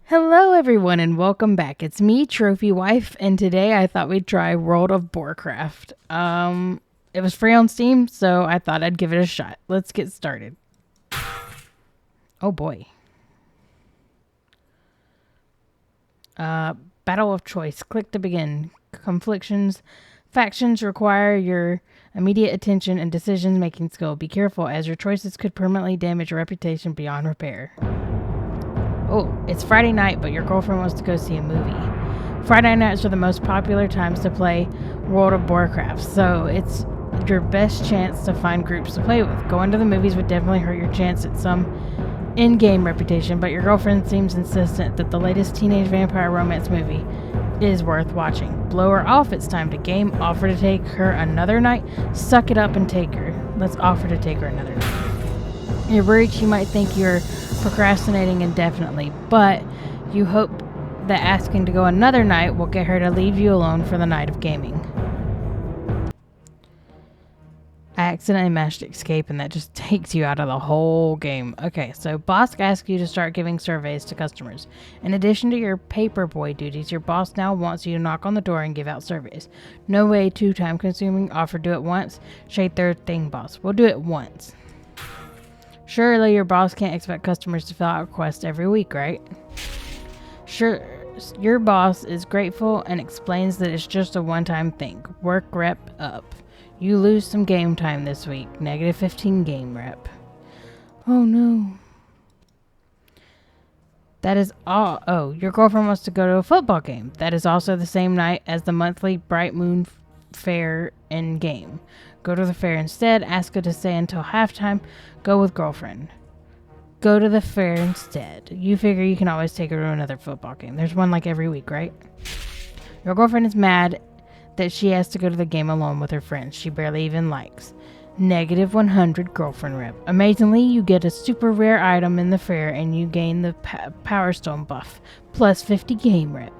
Hello everyone and welcome back. It's me, Trophy Wife, and today I thought we'd try World of BoreCraft. It was free on Steam, so I thought I'd give it a shot. Let's get started. Oh boy. Battle of choice. Click to begin. Conflictions. Factions require your immediate attention and decision-making skill. Be careful, as your choices could permanently damage your reputation beyond repair. Oh, it's Friday night, but your girlfriend wants to go see a movie. Friday nights are the most popular times to play World of BoreCraft, so it's your best chance to find groups to play with. Going to the movies would definitely hurt your chance at some in-game reputation, but your girlfriend seems insistent that the latest teenage vampire romance movie is worth watching. Blow her off, it's time to game. Offer to take her another night. Suck it up and take her. Let's offer to take her another night. You're worried she might think you're procrastinating indefinitely, but you hope that asking to go another night will get her to leave you alone for the night of gaming. I accidentally mashed escape and that just takes you out of the whole game. Okay, so boss asks you to start giving surveys to customers. In addition to your paperboy duties, your boss now wants you to knock on the door and give out surveys. No way too time consuming. Offer do it once. Shade third thing, boss. We'll do it once. Surely your boss can't expect customers to fill out requests every week, right? Sure, your boss is grateful and explains that it's just a one-time thing. Work rep up. You lose some game time this week. -15 game rep. Oh no. That is all. Oh, your girlfriend wants to go to a football game. That is also the same night as the monthly Bright Moon Fair in game. Go to the fair instead. Ask her to stay until halftime. Go with girlfriend. Go to the fair instead. You figure you can always take her to another football game. There's one like every week, right? Your girlfriend is mad that she has to go to the game alone with her friends she barely even likes. -100 girlfriend rep. Amazingly, you get a super rare item in the fair and you gain the Power Stone buff. Plus 50 game rep.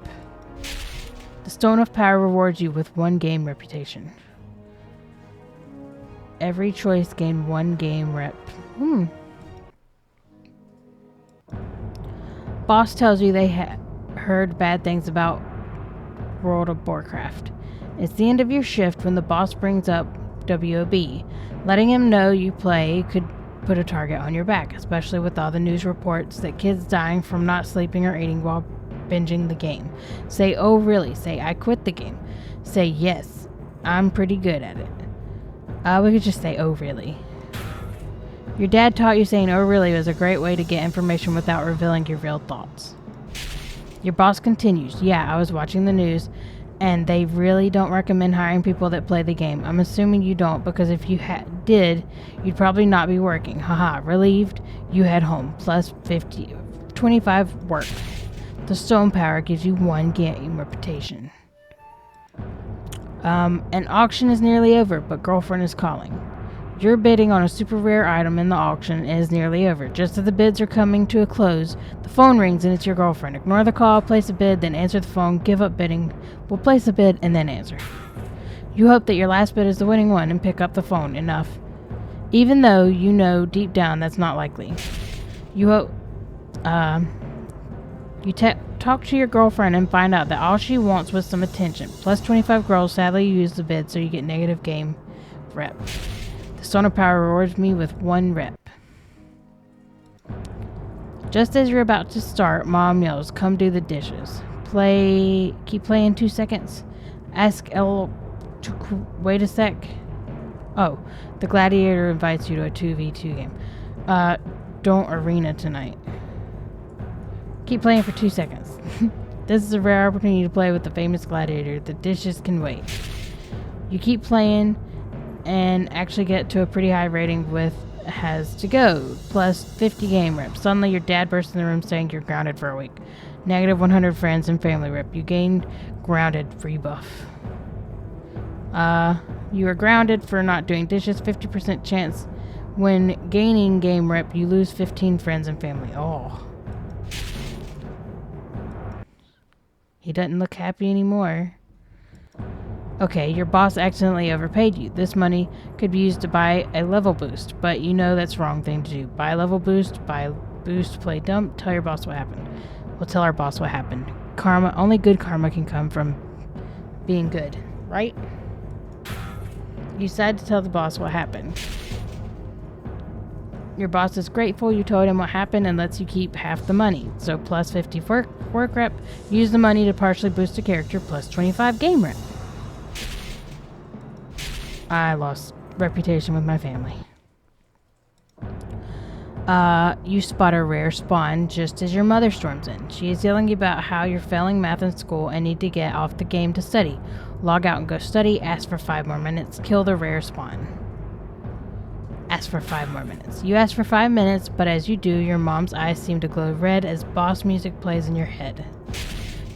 The Stone of Power rewards you with 1 game reputation. Every choice gain 1 game rep. Boss tells you they heard bad things about World of BoreCraft. It's the end of your shift when the boss brings up WOB. Letting him know you play could put a target on your back, especially with all the news reports that kids dying from not sleeping or eating while binging the game. Say, oh really? Say, I quit the game. Say, yes, I'm pretty good at it. We could just say, oh really. Your dad taught you saying, oh really was a great way to get information without revealing your real thoughts. Your boss continues, yeah, I was watching the news, and they really don't recommend hiring people that play the game. I'm assuming you don't, because if you did, you'd probably not be working. Haha, relieved, you head home. Plus 25 work. The Stone Power gives you 1 game reputation. An auction is nearly over, but girlfriend is calling. You're bidding on a super rare item in the auction and is nearly over. Just as the bids are coming to a close, the phone rings and it's your girlfriend. Ignore the call, place a bid, then answer the phone, give up bidding. We'll place a bid and then answer. You hope that your last bid is the winning one and pick up the phone enough. Even though you know deep down that's not likely. You hope, talk to your girlfriend and find out that all she wants was some attention. Plus 25 girls sadly use the bid, so you get negative game rep. The Stone of Power rewards me with 1 rep. Just as you're about to start, Mom yells, come do the dishes. Keep playing 2 seconds. Ask L to wait a sec. Oh, the gladiator invites you to a 2v2 game. Don't arena tonight. Keep playing for 2 seconds. This is a rare opportunity to play with the famous gladiator. The dishes can wait. You keep playing and actually get to a pretty high rating with has to go. Plus 50 game reps. Suddenly your dad bursts in the room saying you're grounded for a week. -100 friends and family rep. You gained grounded rebuff. You are grounded for not doing dishes. 50% chance when gaining game rep you lose 15 friends and family. Oh. He doesn't look happy anymore. Okay, your boss accidentally overpaid you. This money could be used to buy a level boost, but you know that's the wrong thing to do. Buy a level boost, play dumb, tell your boss what happened. We'll tell our boss what happened. Karma, only good karma can come from being good, right? You decide to tell the boss what happened. Your boss is grateful you told him what happened and lets you keep half the money. So plus 50 work rep, use the money to partially boost a character, plus 25 game rep. I lost reputation with my family. You spot a rare spawn just as your mother storms in. She is yelling about how you're failing math in school and need to get off the game to study. Log out and go study, ask for 5 more minutes, kill the rare spawn. Ask for 5 more minutes. You ask for 5 minutes, but as you do, your mom's eyes seem to glow red as boss music plays in your head.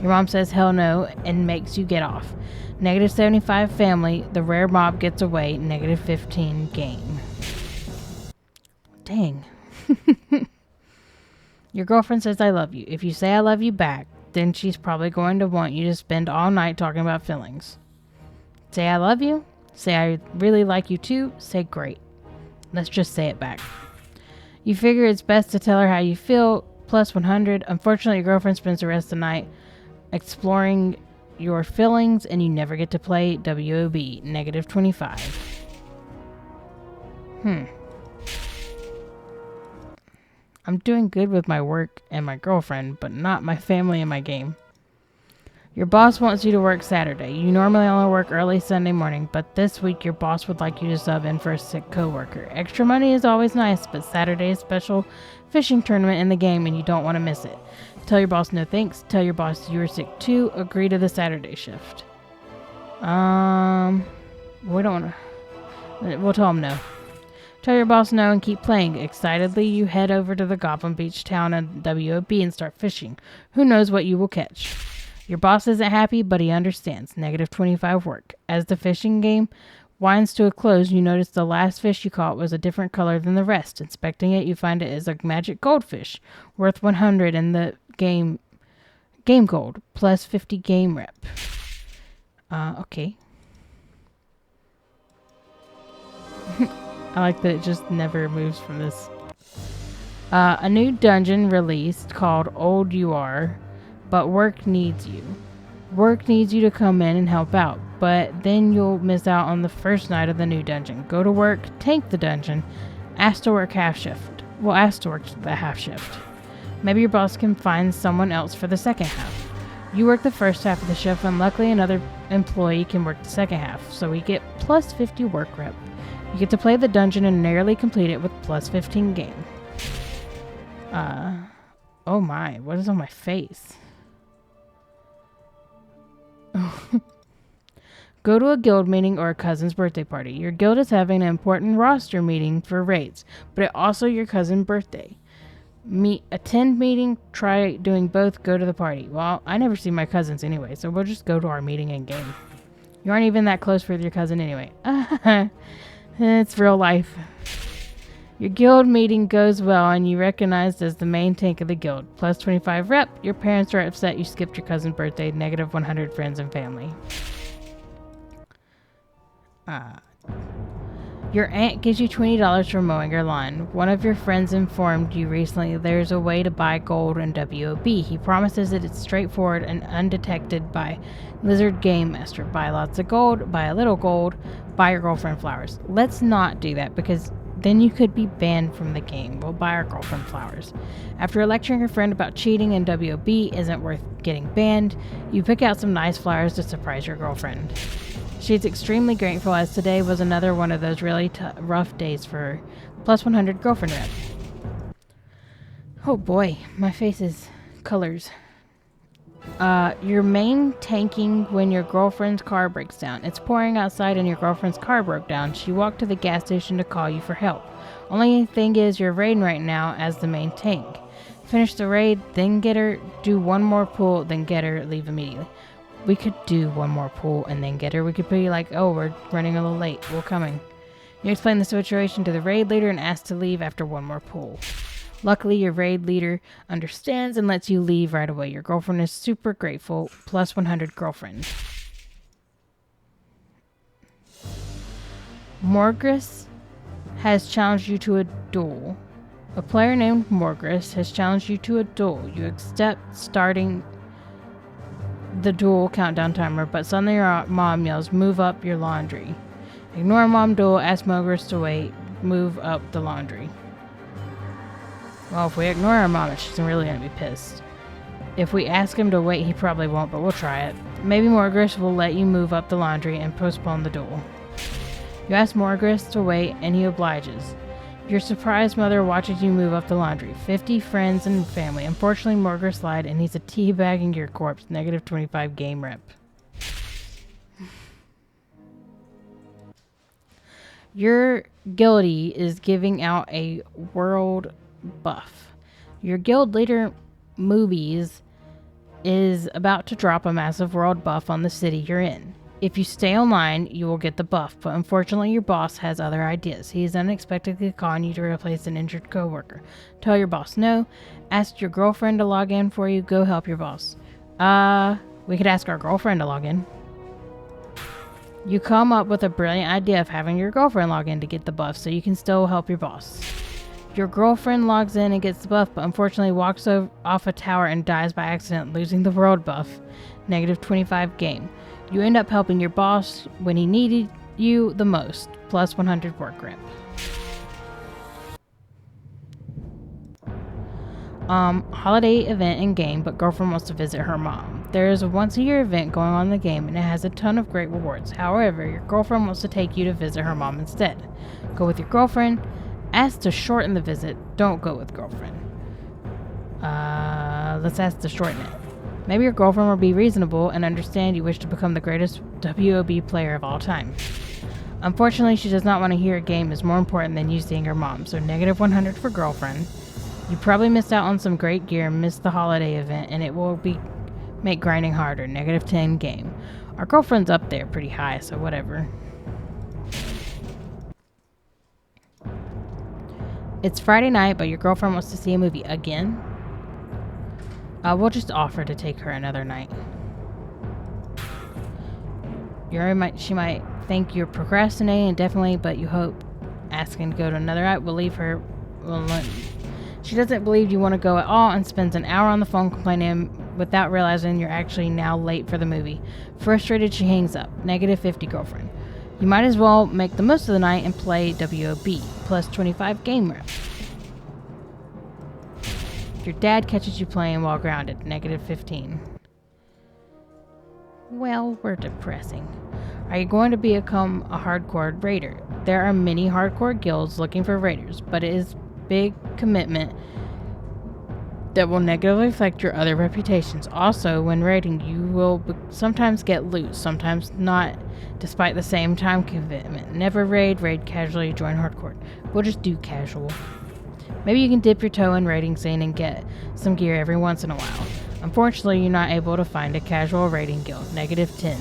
Your mom says hell no and makes you get off. Negative 75 family, the rare mob gets away, negative 15 game. Dang. Your girlfriend says I love you. If you say I love you back, then she's probably going to want you to spend all night talking about feelings. Say I love you. Say I really like you too. Say great. Let's just say it back. You figure it's best to tell her how you feel. Plus 100. Unfortunately, your girlfriend spends the rest of the night exploring your feelings and you never get to play WOB. Negative 25. I'm doing good with my work and my girlfriend, but not my family and my game. Your boss wants you to work Saturday. You normally only work early Sunday morning, but this week your boss would like you to sub in for a sick coworker. Extra money is always nice, but Saturday is a special fishing tournament in the game and you don't want to miss it. Tell your boss no thanks. Tell your boss you are sick too. Agree to the Saturday shift. We don't want to... We'll tell him no. Tell your boss no and keep playing. Excitedly, you head over to the Goblin Beach town and WOB and start fishing. Who knows what you will catch? Your boss isn't happy, but he understands. Negative 25 work. As the fishing game winds to a close, you notice the last fish you caught was a different color than the rest. Inspecting it, you find it is a magic goldfish, worth 100 in the game gold, plus 50 game rep. Okay. I like that it just never moves from this. A new dungeon released called Old You Are, but work needs you. Work needs you to come in and help out, but then you'll miss out on the first night of the new dungeon. Go to work, tank the dungeon, ask to work half shift. Well, ask to work the half shift. Maybe your boss can find someone else for the second half. You work the first half of the shift, and luckily another employee can work the second half, so we get plus 50 work rep. You get to play the dungeon and nearly complete it with plus 15 game. Oh my, what is on my face? Go to a guild meeting or a cousin's birthday party. Your guild is having an important roster meeting for raids, but it's also your cousin's birthday. Attend meeting, try doing both, go to the party. Well, I never see my cousins anyway, so we'll just go to our meeting in game. You aren't even that close with your cousin anyway. It's real life. Your guild meeting goes well and you recognized as the main tank of the guild. Plus 25 rep. Your parents are upset you skipped your cousin's birthday. Negative 100 friends and family. Your aunt gives you $20 for mowing your lawn. One of your friends informed you recently there's a way to buy gold in WOB. He promises that it's straightforward and undetected by Lizard Game Master. Buy lots of gold, buy a little gold, buy your girlfriend flowers. Let's not do that because then you could be banned from the game. We'll buy our girlfriend flowers. After lecturing your friend about cheating in WOB isn't worth getting banned, you pick out some nice flowers to surprise your girlfriend. She's extremely grateful as today was another one of those really rough days for her. Plus 100 girlfriend rep. Oh boy, my face is colors. Your main tanking when your girlfriend's car breaks down. It's pouring outside and your girlfriend's car broke down. She walked to the gas station to call you for help. Only thing is you're raiding right now as the main tank. Finish the raid, then get her, do one more pull, then get her, leave immediately. We could do one more pull and then get her. We could be like, oh, we're running a little late. We're coming. You explain the situation to the raid leader and ask to leave after one more pull. Luckily, your raid leader understands and lets you leave right away. Your girlfriend is super grateful. Plus 100 girlfriend. Morgris has challenged you to a duel. A player named Morgris has challenged you to a duel. You accept starting the duel countdown timer, but suddenly your mom yells, "Move up your laundry." Ignore mom duel, ask Morgris to wait, move up the laundry. Well, if we ignore our mom, she's really going to be pissed. If we ask him to wait, he probably won't, but we'll try it. Maybe Morgris will let you move up the laundry and postpone the duel. You ask Morgris to wait, and he obliges. Your surprised mother watches you move up the laundry. 50 friends and family. Unfortunately, Morgris lied, and he's a teabagging your corpse. Negative 25 game rep. Your guildie is giving out a world buff. Your guild leader, Movies, is about to drop a massive world buff on the city you're in. If you stay online, you will get the buff, but unfortunately your boss has other ideas. He is unexpectedly calling you to replace an injured coworker. Tell your boss no. Ask your girlfriend to log in for you. Go help your boss. We could ask our girlfriend to log in. You come up with a brilliant idea of having your girlfriend log in to get the buff so you can still help your boss. Your girlfriend logs in and gets the buff, but unfortunately walks off a tower and dies by accident, losing the world buff. Negative 25 game. You end up helping your boss when he needed you the most. Plus 100 work rep. Holiday event in game, but girlfriend wants to visit her mom. There is a once-a-year event going on in the game, and it has a ton of great rewards. However, your girlfriend wants to take you to visit her mom instead. Go with your girlfriend. Ask to shorten the visit. Don't go with girlfriend. Let's ask to shorten it. Maybe your girlfriend will be reasonable and understand you wish to become the greatest WOB player of all time. Unfortunately, she does not want to hear a game is more important than you seeing her mom, so negative 100 for girlfriend. You probably missed out on some great gear, missed the holiday event, and it will make grinding harder. Negative 10 game. Our girlfriend's up there pretty high, so whatever. It's Friday night, but your girlfriend wants to see a movie again. We'll just offer to take her another night. She might think you're procrastinating indefinitely, but you hope asking to go to another night will leave her. She doesn't believe you want to go at all and spends an hour on the phone complaining without realizing you're actually now late for the movie. Frustrated, she hangs up. Negative 50 girlfriend. You might as well make the most of the night and play WOB. Plus 25 game rep. Your dad catches you playing while grounded. Negative 15. Well, we're depressing. Are you going to become a hardcore raider? There are many hardcore guilds looking for raiders, but it is big commitment that will negatively affect your other reputations. Also, when raiding, you will sometimes get loot, sometimes not, despite the same time commitment. Never raid casually, join hardcore. We'll just do casual. Maybe you can dip your toe in raiding scene and get some gear every once in a while. Unfortunately, you're not able to find a casual raiding guild. Negative 10.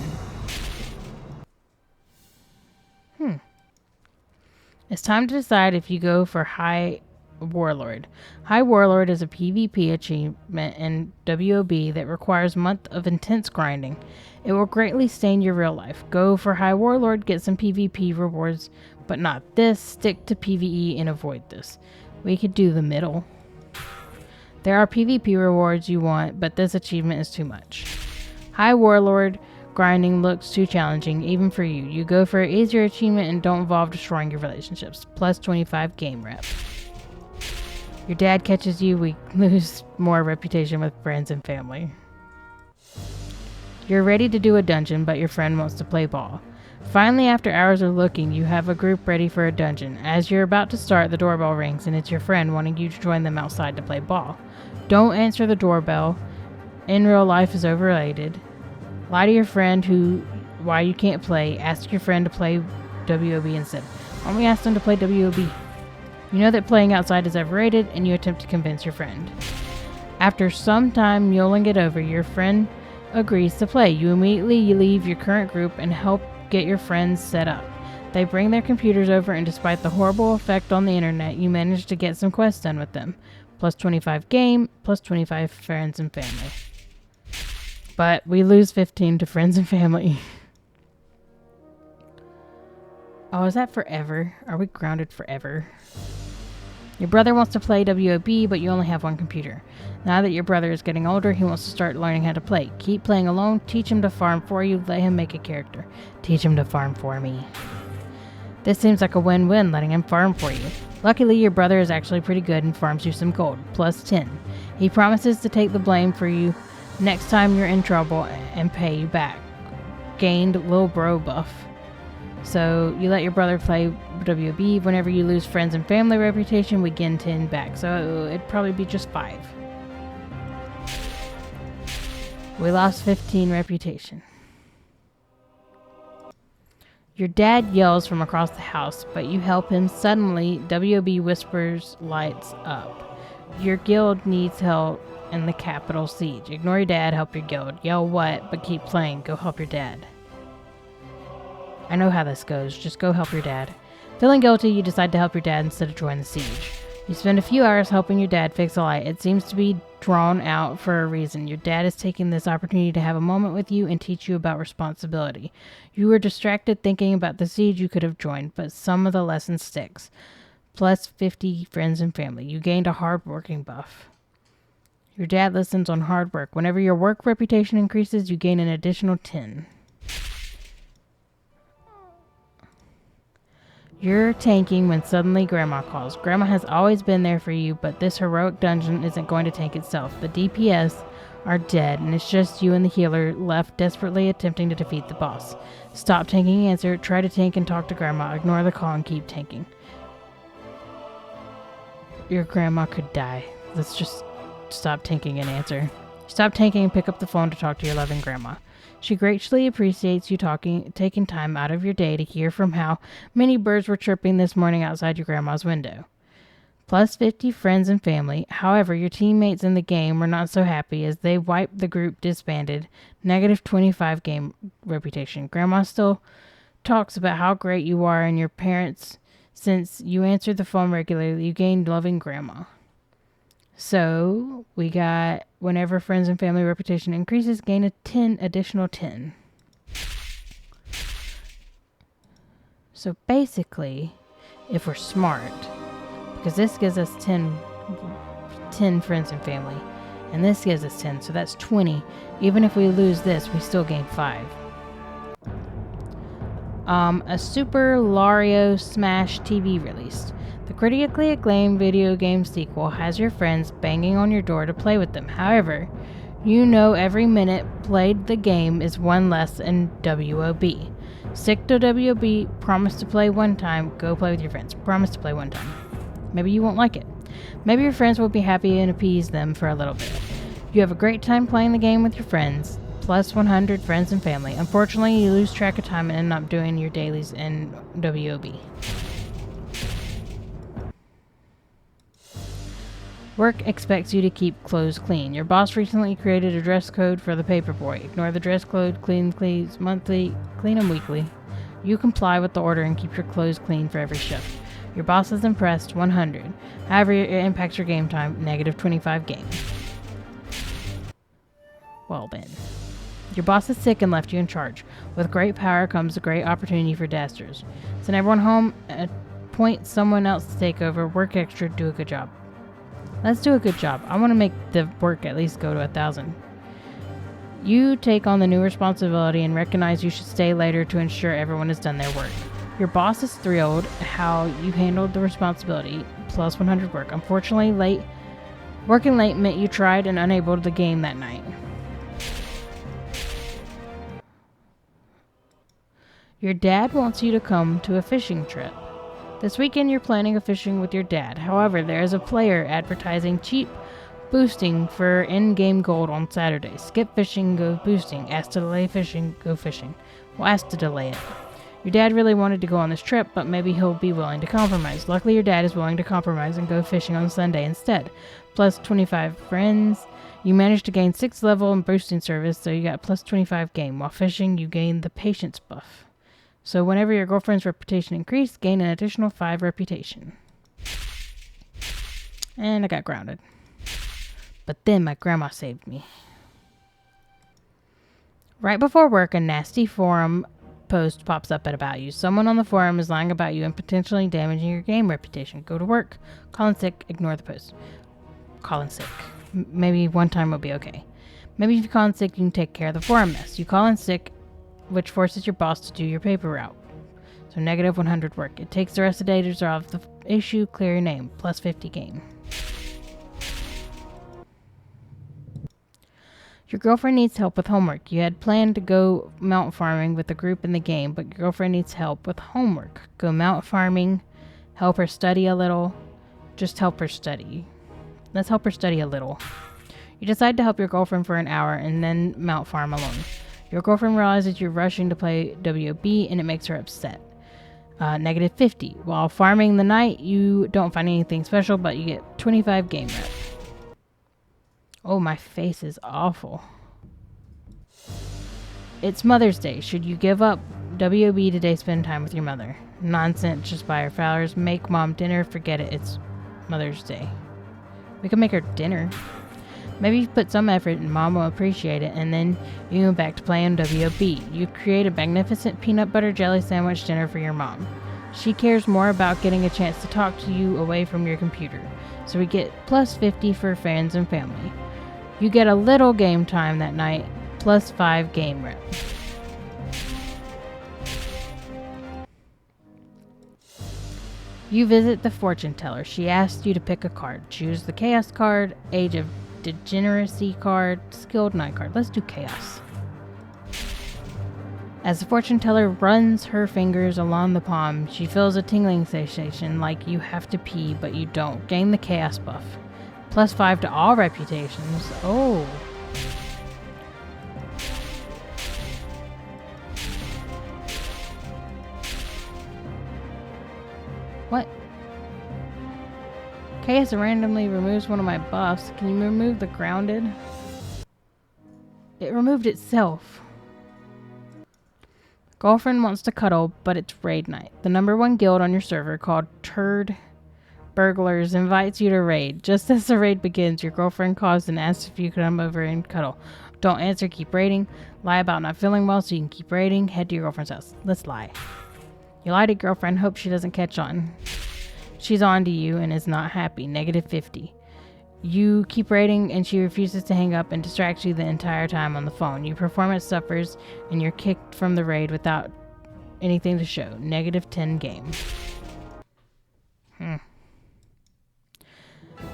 It's time to decide if you go for High Warlord. High Warlord is a PvP achievement in WOB that requires a month of intense grinding. It will greatly stain your real life. Go for High Warlord, get some PvP rewards, but not this. Stick to PvE and avoid this. We could do the middle. There are PvP rewards you want, but this achievement is too much. High Warlord grinding looks too challenging, even for you. You go for an easier achievement and don't involve destroying your relationships. Plus 25 game rep. Your dad catches you, we lose more reputation with friends and family. You're ready to do a dungeon, but your friend wants to play ball. Finally, after hours of looking, you have a group ready for a dungeon. As you're about to start, the doorbell rings, and it's your friend wanting you to join them outside to play ball. Don't answer the doorbell. In real life is overrated. Lie to your friend why you can't play. Ask your friend to play WOB instead. Why don't we ask them to play WOB? You know that playing outside is overrated, and you attempt to convince your friend. After some time mulling it over, your friend agrees to play. You immediately leave your current group and help get your friends set up. They bring their computers over, and despite the horrible effect on the internet, you manage to get some quests done with them. Plus 25 game, plus 25 friends and family. But we lose 15 to friends and family. Oh, is that forever? Are we grounded forever? Your brother wants to play WOB, but you only have one computer. Now that your brother is getting older, he wants to start learning how to play. Keep playing alone, teach him to farm for you, let him make a character. Teach him to farm for me. This seems like a win-win, letting him farm for you. Luckily, your brother is actually pretty good and farms you some gold, plus 10. He promises to take the blame for you next time you're in trouble and pay you back. Gained Lil Bro buff. So you let your brother play WB. Whenever you lose friends and family reputation, we gain 10 back. So it'd probably be just 5. We lost 15 reputation. Your dad yells from across the house, but you help him. Suddenly, WB whispers lights up. Your guild needs help in the capital siege. Ignore your dad, help your guild. Yell what, but keep playing. Go help your dad. I know how this goes. Just go help your dad. Feeling guilty, you decide to help your dad instead of join the siege. You spend a few hours helping your dad fix a light. It seems to be drawn out for a reason. Your dad is taking this opportunity to have a moment with you and teach you about responsibility. You were distracted thinking about the siege you could have joined, but some of the lesson sticks. Plus 50 friends and family. You gained a hard-working buff. Your dad listens on hard work. Whenever your work reputation increases, you gain an additional 10. You're tanking when suddenly Grandma calls. Grandma has always been there for you, but this heroic dungeon isn't going to tank itself. The DPS are dead, and it's just you and the healer left desperately attempting to defeat the boss. Stop tanking, answer, try to tank and talk to Grandma. Ignore the call and keep tanking. Your grandma could die. Let's just stop tanking and answer. Stop tanking and pick up the phone to talk to your loving grandma. She greatly appreciates you taking time out of your day to hear from how many birds were chirping this morning outside your grandma's window. Plus 50 friends and family. However, your teammates in the game were not so happy as they wiped the group disbanded. Negative 25 game reputation. Grandma still talks about how great you are and your parents. Since you answered the phone regularly, you gained loving grandma. So we got whenever friends and family reputation increases, gain a 10 additional 10. So basically, if we're smart, because this gives us 10 friends and family, and this gives us 10, so that's 20. Even if we lose this, we still gain 5. A Super Mario Smash TV released. The critically acclaimed video game sequel has your friends banging on your door to play with them. However, you know every minute played the game is one less in WOB. Stick to WOB, promise to play one time, go play with your friends. Promise to play one time. Maybe you won't like it. Maybe your friends will be happy and appease them for a little bit. You have a great time playing the game with your friends. Plus 100 friends and family. Unfortunately, you lose track of time and end up doing your dailies in WOB. Work expects you to keep clothes clean. Your boss recently created a dress code for the paperboy. Ignore the dress code, clean clothes monthly, clean them weekly. You comply with the order and keep your clothes clean for every shift. Your boss is impressed, 100. However, it impacts your game time, negative 25 game. Well then. Your boss is sick and left you in charge. With great power comes a great opportunity for dasters. Send everyone home, appoint someone else to take over, work extra, do a good job. Let's do a good job. I want to make the work at least go to 1,000. You take on the new responsibility and recognize you should stay later to ensure everyone has done their work. Your boss is thrilled how you handled the responsibility, plus 100 work. Unfortunately, working late meant you tried and unable to game that night. Your dad wants you to come to a fishing trip. This weekend you're planning a fishing with your dad. However, there is a player advertising cheap boosting for in-game gold on Saturday. Skip fishing, go boosting. Ask to delay fishing, go fishing. Well, ask to delay it. Your dad really wanted to go on this trip, but maybe he'll be willing to compromise. Luckily, your dad is willing to compromise and go fishing on Sunday instead. Plus 25 friends. You managed to gain 6 level in boosting service, so you got plus 25 game. While fishing, you gain the patience buff. So whenever your girlfriend's reputation increased, gain an additional 5 reputation. And I got grounded. But then my grandma saved me. Right before work, a nasty forum post pops up at About You. Someone on the forum is lying about you and potentially damaging your game reputation. Go to work. Call in sick. Ignore the post. Call in sick. Maybe one time will be okay. Maybe if you call in sick, you can take care of the forum mess. You call in sick, which forces your boss to do your paper route. So negative 100 work. It takes the rest of the day to resolve the issue. Clear your name. Plus 50 game. Your girlfriend needs help with homework. You had planned to go mount farming with the group in the game, but your girlfriend needs help with homework. Go mount farming. Help her study a little. Just help her study. Let's help her study a little. You decide to help your girlfriend for an hour and then mount farm alone. Your girlfriend realizes you're rushing to play WOB and it makes her upset. Negative 50. While farming the night, you don't find anything special, but you get 25 game rep. Oh, my face is awful. It's Mother's Day. Should you give up WOB today? Spend time with your mother. Nonsense. Just buy her flowers. Make mom dinner. Forget it. It's Mother's Day. We can make her dinner. Maybe you put some effort and mom will appreciate it, and then you go back to playing WOB. You create a magnificent peanut butter jelly sandwich dinner for your mom. She cares more about getting a chance to talk to you away from your computer. So we get plus 50 for friends and family. You get a little game time that night, plus 5 game rep. You visit the fortune teller. She asks you to pick a card. Choose the chaos card, age of degeneracy card, skilled night card. Let's do chaos. As the fortune teller runs her fingers along the palm, she feels a tingling sensation like you have to pee, but you don't. Gain the chaos buff. Plus 5 to all reputations. Oh. What? Chaos randomly removes one of my buffs. Can you remove the grounded? It removed itself. Girlfriend wants to cuddle, but it's raid night. The #1 guild on your server, called Turd Burglars, invites you to raid. Just as the raid begins, your girlfriend calls and asks if you can come over and cuddle. Don't answer, keep raiding. Lie about not feeling well so you can keep raiding. Head to your girlfriend's house. Let's lie. You lie to girlfriend, hope she doesn't catch on. She's on to you and is not happy. Negative 50. You keep raiding and she refuses to hang up and distracts you the entire time on the phone. Your performance suffers and you're kicked from the raid without anything to show. Negative 10 game.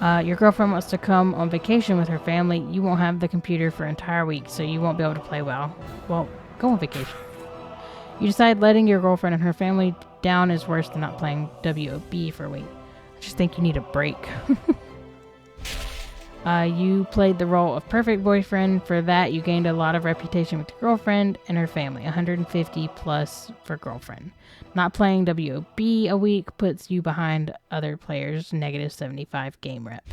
Your girlfriend wants to come on vacation with her family. You won't have the computer for an entire week, so you won't be able to play well. Well, go on vacation. You decide letting your girlfriend and her family down is worse than not playing WOB for a week. I just think you need a break. You played the role of perfect boyfriend. For that, you gained a lot of reputation with your girlfriend and her family. 150 plus for girlfriend. Not playing WOB a week puts you behind other players. Negative 75 game rep.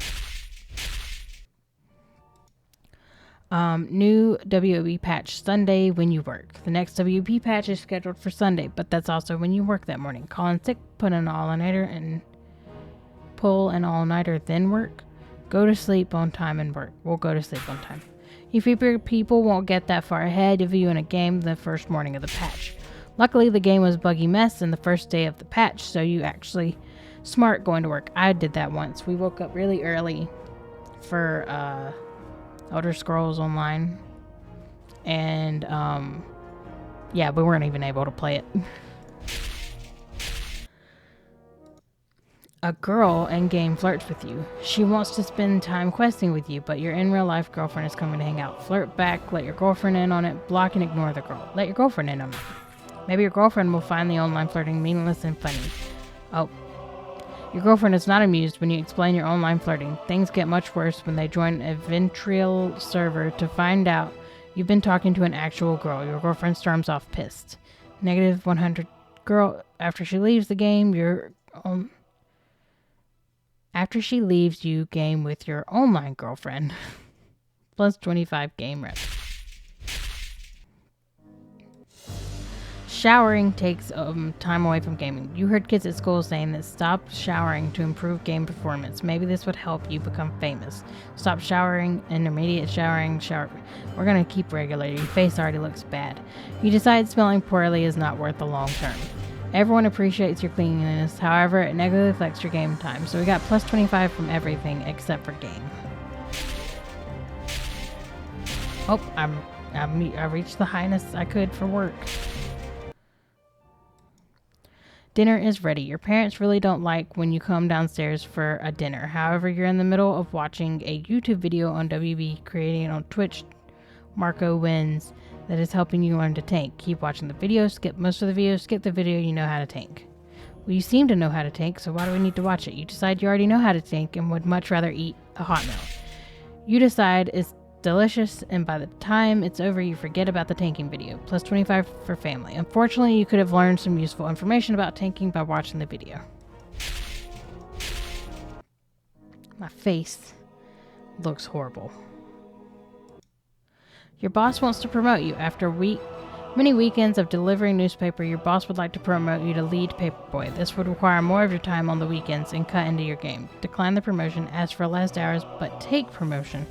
New WOB patch Sunday when you work. The next WOB patch is scheduled for Sunday, but that's also when you work that morning. Call in sick, put an all-nighter, and pull an all-nighter, then work. Go to sleep on time and work. We'll go to sleep on time. You people won't get that far ahead of you in a game the first morning of the patch. Luckily, the game was buggy mess in the first day of the patch, so you actually smart going to work. I did that once. We woke up really early for Elder Scrolls Online, and yeah, we weren't even able to play it. A girl in-game flirts with you. She wants to spend time questing with you, but your in-real-life girlfriend is coming to hang out. Flirt back, let your girlfriend in on it, block and ignore the girl. Let your girlfriend in on it. Maybe your girlfriend will find the online flirting meaningless and funny. Oh. Your girlfriend is not amused when you explain your online flirting. Things get much worse when they join a ventrial server to find out you've been talking to an actual girl. Your girlfriend storms off pissed. Negative 100 girl. After she leaves the game, after she leaves you game with your online girlfriend. Plus 25 game rep. Showering takes time away from gaming. You heard kids at school saying that stop showering to improve game performance. Maybe this would help you become famous. Stop showering, intermediate showering, shower. We're going to keep regulating. Your face already looks bad. You decide smelling poorly is not worth the long term. Everyone appreciates your cleanliness. However, it negatively affects your game time. So we got plus 25 from everything except for game. Oh, I reached the highest I could for work. Dinner is ready. Your parents really don't like when you come downstairs for a dinner. However, you're in the middle of watching a YouTube video on WB creating on Twitch. Marco wins. That is helping you learn to tank. Keep watching the video. Skip most of the video. Skip the video you know how to tank. Well, you seem to know how to tank, so why do we need to watch it? You decide you already know how to tank and would much rather eat a hot meal. You decide it's delicious, and by the time it's over, you forget about the tanking video. Plus 25 for family. Unfortunately, you could have learned some useful information about tanking by watching the video. My face looks horrible. Your boss wants to promote you. After many weekends of delivering newspaper, your boss would like to promote you to lead paperboy. This would require more of your time on the weekends and cut into your game. Decline the promotion, ask for less hours, but take promotion.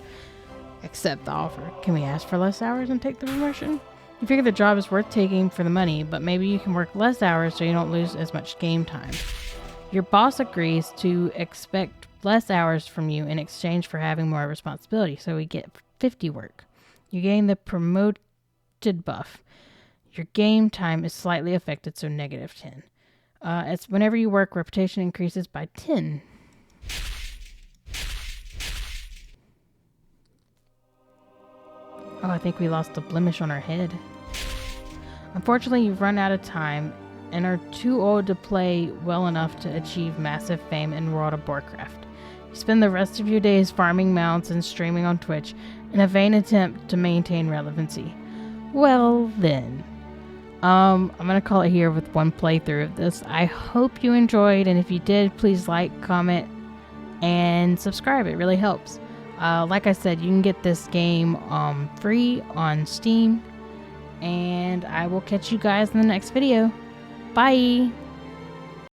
Accept the offer. Can we ask for less hours and take the promotion? You figure the job is worth taking for the money, but maybe you can work less hours so you don't lose as much game time. Your boss agrees to expect less hours from you in exchange for having more responsibility, so we get 50 work. You gain the promoted buff. Your game time is slightly affected, so negative 10. It's whenever you work, reputation increases by 10. Oh, I think we lost a blemish on our head. Unfortunately, you've run out of time and are too old to play well enough to achieve massive fame in World of BoreCraft. You spend the rest of your days farming mounts and streaming on Twitch in a vain attempt to maintain relevancy. Well then, I'm going to call it here with one playthrough of this. I hope you enjoyed, and if you did, please like, comment, and subscribe. It really helps. Like I said, you can get this game free on Steam, and I will catch you guys in the next video. Bye!